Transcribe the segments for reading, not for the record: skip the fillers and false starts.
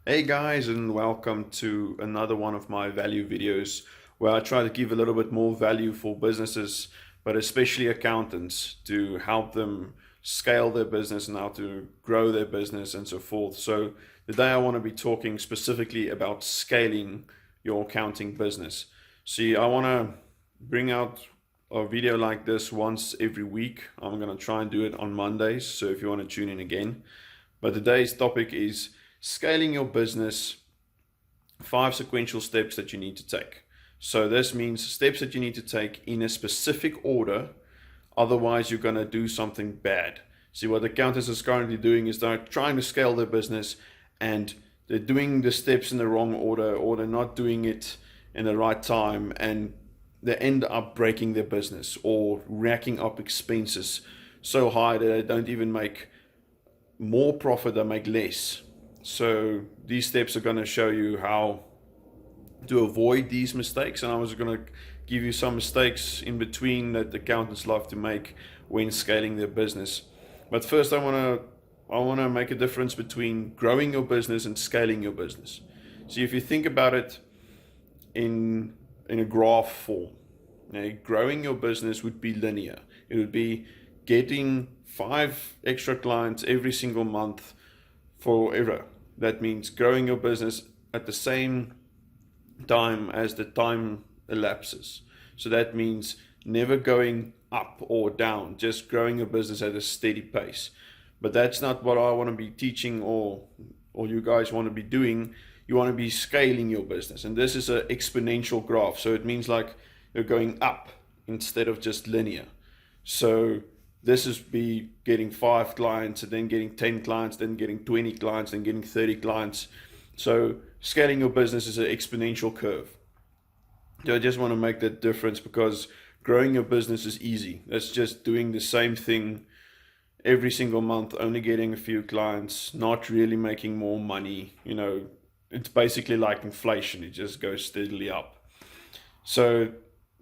Hey guys, and welcome to another one of my value videos where I try to give a little bit more value for businesses, but especially accountants, to help them scale their business and how to grow their business and so forth. So today I want to be talking specifically about scaling your accounting business. See, I want to bring out a video like this once every week. I'm going to try and do it on Mondays, so if you want to tune in again. But today's topic is scaling your business, 5 sequential steps that you need to take. So this means steps that you need to take in a specific order, otherwise you're going to do something bad. See, what accountants is currently doing is they're trying to scale their business and they're doing the steps in the wrong order, or they're not doing it in the right time, and they end up breaking their business or racking up expenses so high that they don't even make more profit, they make less. So these steps are going to show you how to avoid these mistakes, and I was going to give you some mistakes in between that accountants love to make when scaling their business. But first I want to make a difference between growing your business and scaling your business. See, if you think about it in a graph form, growing your business would be linear. It would be getting 5 extra clients every single month forever. That means growing your business at the same time as the time elapses. So that means never going up or down, just growing your business at a steady pace. But that's not what I want to be teaching, or you guys want to be doing. You want to be scaling your business, and this is an exponential graph. So it means like you're going up instead of just linear. So this is be getting 5 clients, and then getting 10 clients, then getting 20 clients, then getting 30 clients. So scaling your business is an exponential curve. So I just want to make that difference, because growing your business is easy. That's just doing the same thing every single month, only getting a few clients, not really making more money. It's basically like inflation. It just goes steadily up. So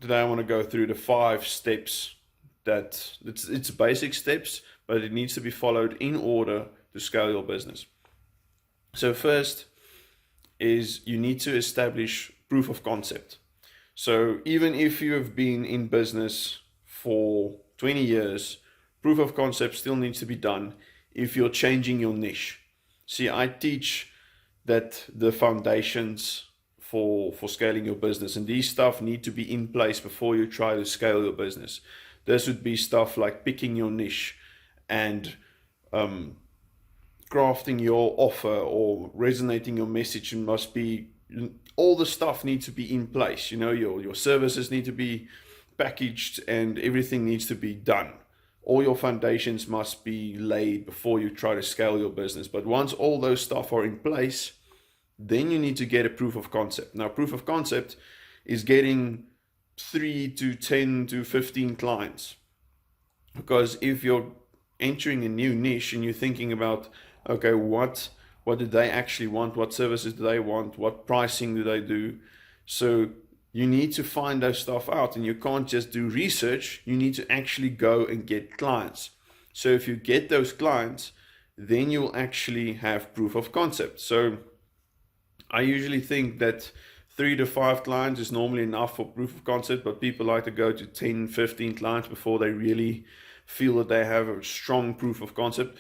today I want to go through the 5 steps that it's basic steps, but it needs to be followed in order to scale your business. So first is you need to establish proof of concept. So even if you have been in business for 20 years, proof of concept still needs to be done if you're changing your niche. See, I teach that the foundations for scaling your business, and these stuff need to be in place before you try to scale your business. This would be stuff like picking your niche and crafting your offer or resonating your message. It must be, all the stuff needs to be in place. Your services need to be packaged and everything needs to be done. All your foundations must be laid before you try to scale your business. But once all those stuff are in place, then you need to get a proof of concept. Now, proof of concept is getting 3 to 10 to 15 clients. Because if you're entering a new niche and you're thinking about, okay, what do they actually want? What services do they want? What pricing do they do? So you need to find those stuff out, and you can't just do research. You need to actually go and get clients. So if you get those clients, then you'll actually have proof of concept. So I usually think that 3 to 5 clients is normally enough for proof of concept, but people like to go to 10, 15 clients before they really feel that they have a strong proof of concept.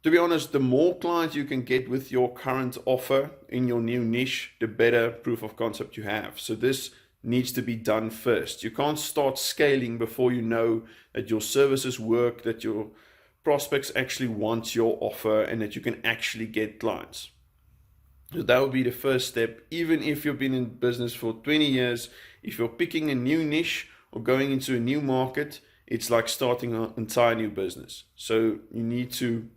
To be honest, the more clients you can get with your current offer in your new niche, the better proof of concept you have. So this needs to be done first. You can't start scaling before you know that your services work, that your prospects actually want your offer, and that you can actually get clients. So that would be the first step. Even if you've been in business for 20 years, if you're picking a new niche or going into a new market, it's like starting an entire new business. So you need to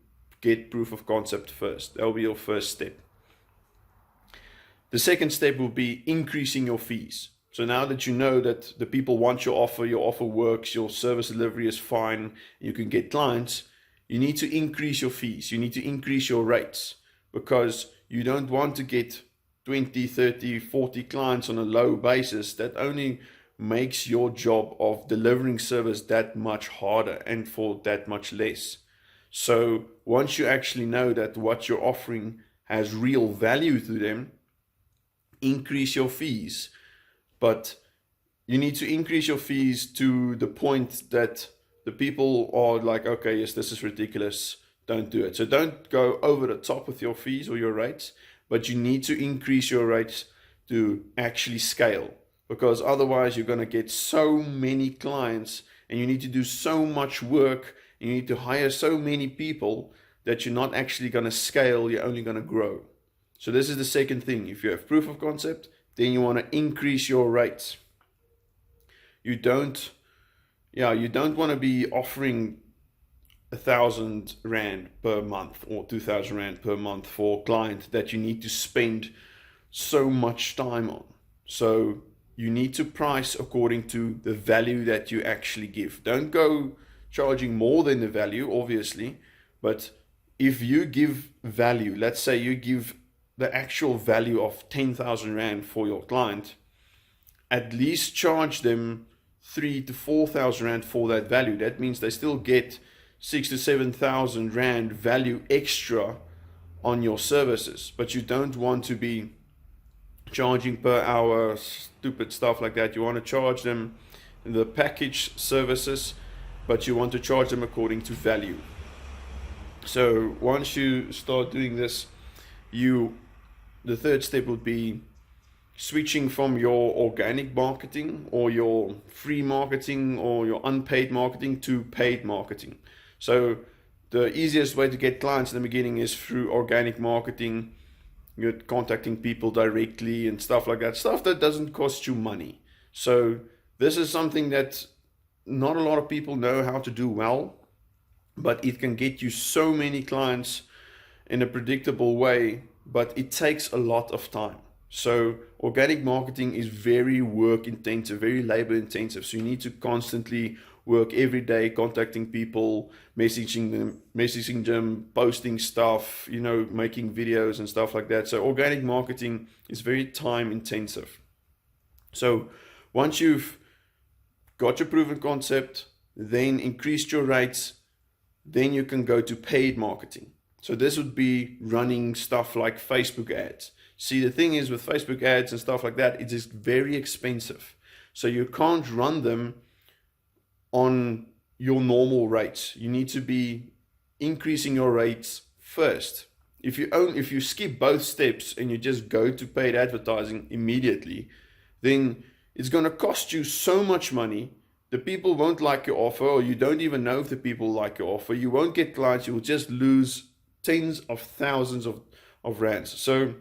get proof of concept first. That will be your first step. The second step will be increasing your fees. So now that you know that the people want your offer works, your service delivery is fine, you can get clients, you need to increase your fees. You need to increase your rates, because you don't want to get 20, 30, 40 clients on a low basis. That only makes your job of delivering service that much harder and for that much less. So once you actually know that what you're offering has real value to them, increase your fees. But you need to increase your fees to the point that the people are like, okay, yes, this is ridiculous, don't do it. So don't go over the top with your fees or your rates, but you need to increase your rates to actually scale, because otherwise you're going to get so many clients and you need to do so much work, you need to hire so many people that you're not actually going to scale, you're only going to grow. So this is the second thing. If you have proof of concept, then you want to increase your rates. You don't want to be offering 1,000 Rand per month or 2,000 Rand per month for a client that you need to spend so much time on. So you need to price according to the value that you actually give. Don't go charging more than the value, obviously, but if you give value, let's say you give the actual value of 10,000 Rand for your client, at least charge them 3,000 to 4,000 Rand for that value. That means they still get 6,000 to 7,000 Rand value extra on your services, but you don't want to be charging per hour, stupid stuff like that. You want to charge them the package services, but you want to charge them according to value. So once you start doing this, the third step would be switching from your organic marketing or your free marketing or your unpaid marketing to paid marketing. So the easiest way to get clients in the beginning is through organic marketing. You're contacting people directly and stuff like that, stuff that doesn't cost you money. So this is something that not a lot of people know how to do well, but it can get you so many clients in a predictable way, but it takes a lot of time. So organic marketing is very work intensive, very labor intensive. So you need to constantly work every day, contacting people, messaging them, posting stuff, making videos and stuff like that. So organic marketing is very time intensive. So once you've got your proven concept, then increased your rates, then you can go to paid marketing. So this would be running stuff like Facebook ads. See, the thing is with Facebook ads and stuff like that, it is very expensive. So you can't run them on your normal rates. You need to be increasing your rates first. If you skip both steps and you just go to paid advertising immediately, then it's going to cost you so much money. The people won't like your offer, or you don't even know if the people like your offer. You won't get clients. You will just lose tens of thousands of rands. So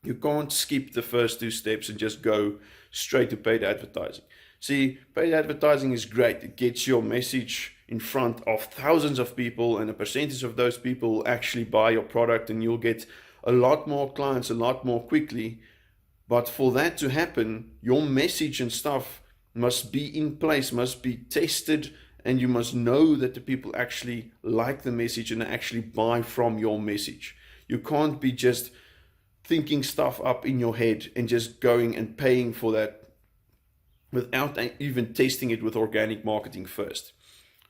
you can't skip the first two steps and just go straight to paid advertising. See, paid advertising is great. It gets your message in front of thousands of people, and a percentage of those people will actually buy your product, and you'll get a lot more clients a lot more quickly. But for that to happen, your message and stuff must be in place, must be tested, and you must know that the people actually like the message and actually buy from your message. You can't be just thinking stuff up in your head and just going and paying for that without even testing it with organic marketing first.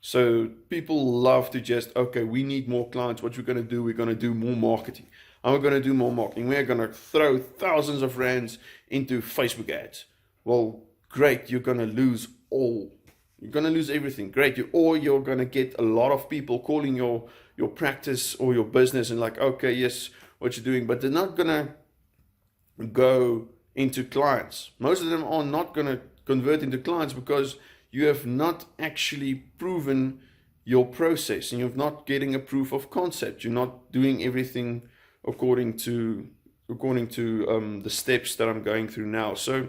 So people love to just, okay, we need more clients. What we're going to do, we're going to do more marketing. And we're going to do more marketing. We're going to throw thousands of rands into Facebook ads. Well, great, you're going to lose all. You're going to lose everything. Great. Or you're going to get a lot of people calling your practice or your business and like, okay, yes, what you're doing, but they're not going to go into clients. Most of them are not going to convert into clients because you have not actually proven your process and you're not getting a proof of concept. You're not doing everything according to the steps that I'm going through now. So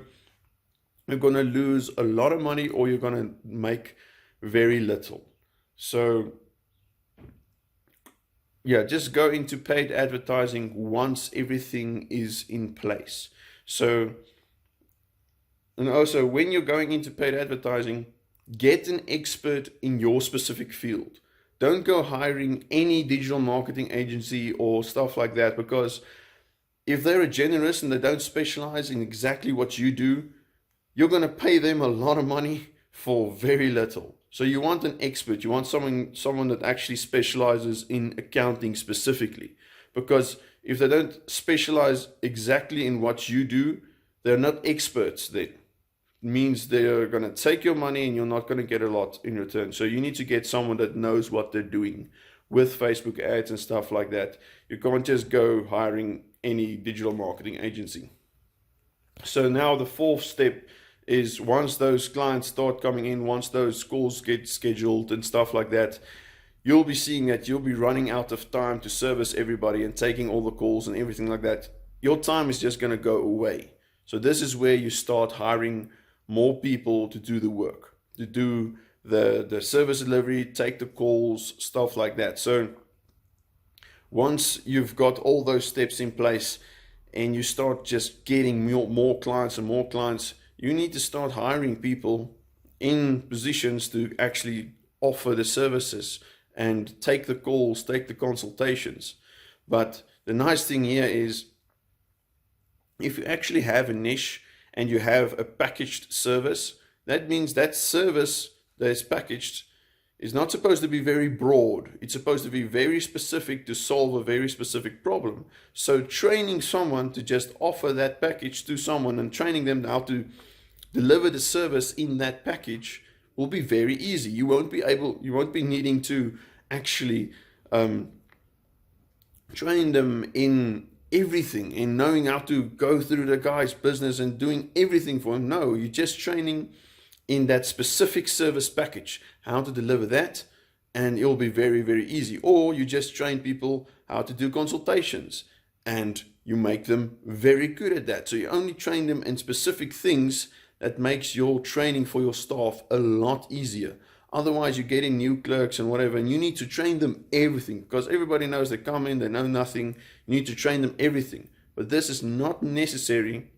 you're going to lose a lot of money or you're going to make very little. So yeah, just go into paid advertising once everything is in place. So, and also when you're going into paid advertising, get an expert in your specific field. Don't go hiring any digital marketing agency or stuff like that, because if they're a generalist and they don't specialize in exactly what you do, you're going to pay them a lot of money for very little. So you want an expert. You want someone that actually specializes in accounting specifically, because if they don't specialize exactly in what you do, they're not experts then. Means they're going to take your money and you're not going to get a lot in return. So you need to get someone that knows what they're doing with Facebook ads and stuff like that. You can't just go hiring any digital marketing agency. So now the fourth step is, once those clients start coming in, once those calls get scheduled and stuff like that, you'll be seeing that you'll be running out of time to service everybody and taking all the calls and everything like that. Your time is just going to go away. So this is where you start hiring more people to do the work, to do the service delivery, take the calls, stuff like that. So once you've got all those steps in place and you start just getting more clients and more clients, you need to start hiring people in positions to actually offer the services and take the calls, take the consultations. But the nice thing here is, if you actually have a niche and you have a packaged service, that means that service that is packaged is not supposed to be very broad. It's supposed to be very specific to solve a very specific problem. So training someone to just offer that package to someone and training them how to deliver the service in that package will be very easy. You won't be needing to actually train them in everything, in knowing how to go through the guy's business and doing everything for him. No, you're just training in that specific service package, how to deliver that, and it'll be very, very easy. Or you just train people how to do consultations and you make them very good at that. So you only train them in specific things that makes your training for your staff a lot easier. Otherwise, you're getting new clerks and whatever, and you need to train them everything, because everybody knows they come in, they know nothing. You need to train them everything. But this is not necessary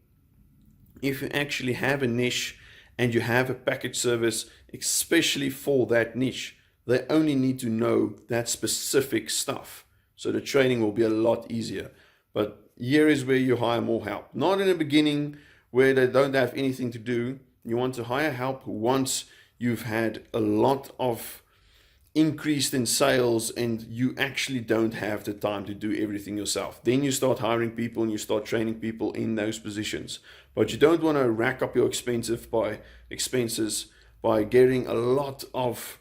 if you actually have a niche and you have a package service, especially for that niche. They only need to know that specific stuff. So the training will be a lot easier. But here is where you hire more help. Not in the beginning where they don't have anything to do. You want to hire help once you've had a lot of increase in sales and you actually don't have the time to do everything yourself. Then you start hiring people and you start training people in those positions. But you don't want to rack up your expenses by getting a lot of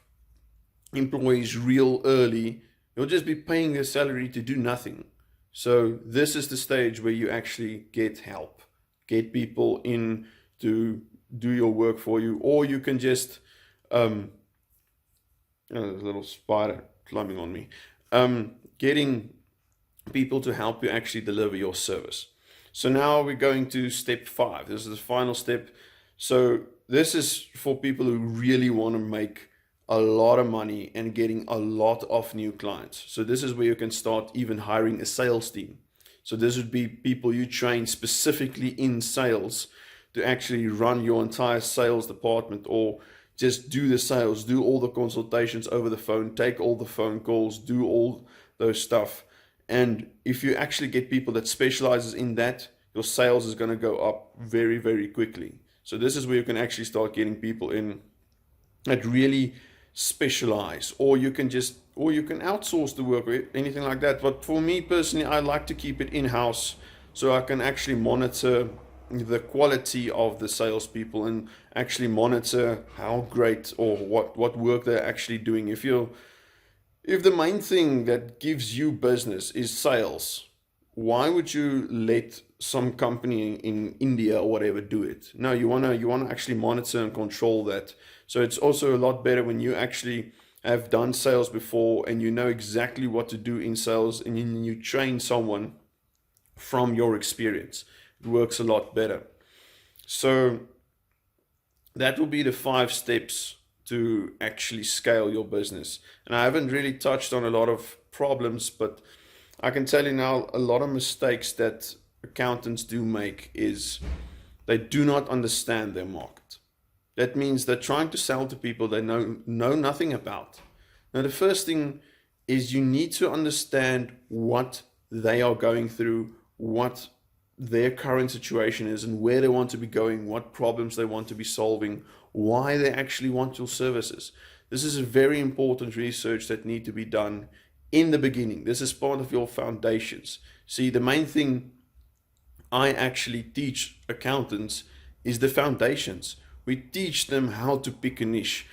employees real early. You'll just be paying their salary to do nothing. So this is the stage where you actually get help. Get people in to do your work for you, or you can just there's a little spider climbing on me. Getting people to help you actually deliver your service. So now we're going to step 5. This is the final step. So this is for people who really want to make a lot of money and getting a lot of new clients. So this is where you can start even hiring a sales team. So this would be people you train specifically in sales to actually run your entire sales department, or just do the sales, do all the consultations over the phone, take all the phone calls, do all those stuff. And if you actually get people that specializes in that, your sales is going to go up very, very quickly. So this is where you can actually start getting people in that really specialize, or you can outsource the work or anything like that. But for me personally, I like to keep it in-house so I can actually monitor the quality of the salespeople and actually monitor how great or what work they're actually doing. If the main thing that gives you business is sales, why would you let some company in India or whatever do it? No, you wanna actually monitor and control that. So it's also a lot better when you actually have done sales before and you know exactly what to do in sales, and you train someone from your experience. It works a lot better. So that will be the 5 steps to actually scale your business. And I haven't really touched on a lot of problems, but I can tell you now, a lot of mistakes that accountants do make is they do not understand their market. That means they're trying to sell to people they know nothing about. Now, the first thing is you need to understand what they are going through, what their current situation is, and where they want to be going, what problems they want to be solving, why they actually want your services. This is a very important research that need to be done in the beginning. This is part of your foundations. See, the main thing I actually teach accountants is the foundations. We teach them how to pick a niche,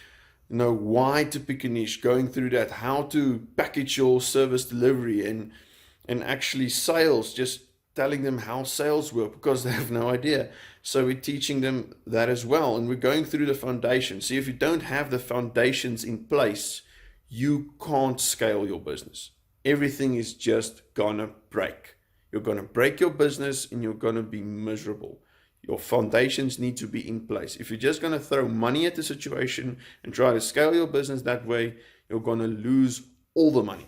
why to pick a niche, going through that, how to package your service delivery and actually sales, just telling them how sales work because they have no idea. So we're teaching them that as well. And we're going through the foundation. See, if you don't have the foundations in place, you can't scale your business. Everything is just gonna break. You're gonna break your business and you're gonna be miserable. Your foundations need to be in place. If you're just gonna throw money at the situation and try to scale your business that way, you're gonna lose all the money.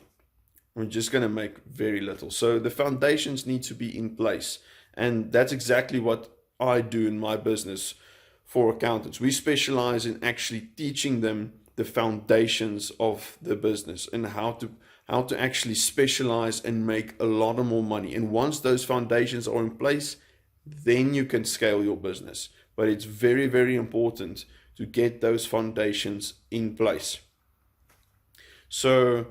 We're just going to make very little. So the foundations need to be in place. And that's exactly what I do in my business for accountants. We specialize in actually teaching them the foundations of the business and how to actually specialize and make a lot of more money. And once those foundations are in place, then you can scale your business. But it's very, very important to get those foundations in place. So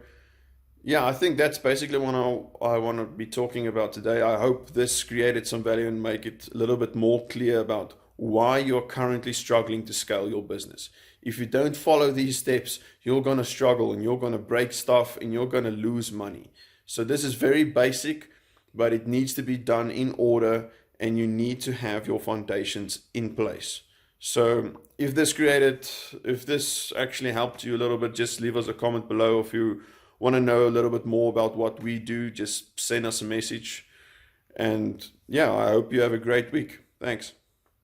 yeah, I think that's basically what I want to be talking about today. I hope this created some value and make it a little bit more clear about why you're currently struggling to scale your business. If you don't follow these steps, you're going to struggle and you're going to break stuff and you're going to lose money. So this is very basic, but it needs to be done in order and you need to have your foundations in place. So if this actually helped you a little bit, just leave us a comment below. If you want to know a little bit more about what we do, just send us a message. And yeah, I hope you have a great week. Thanks.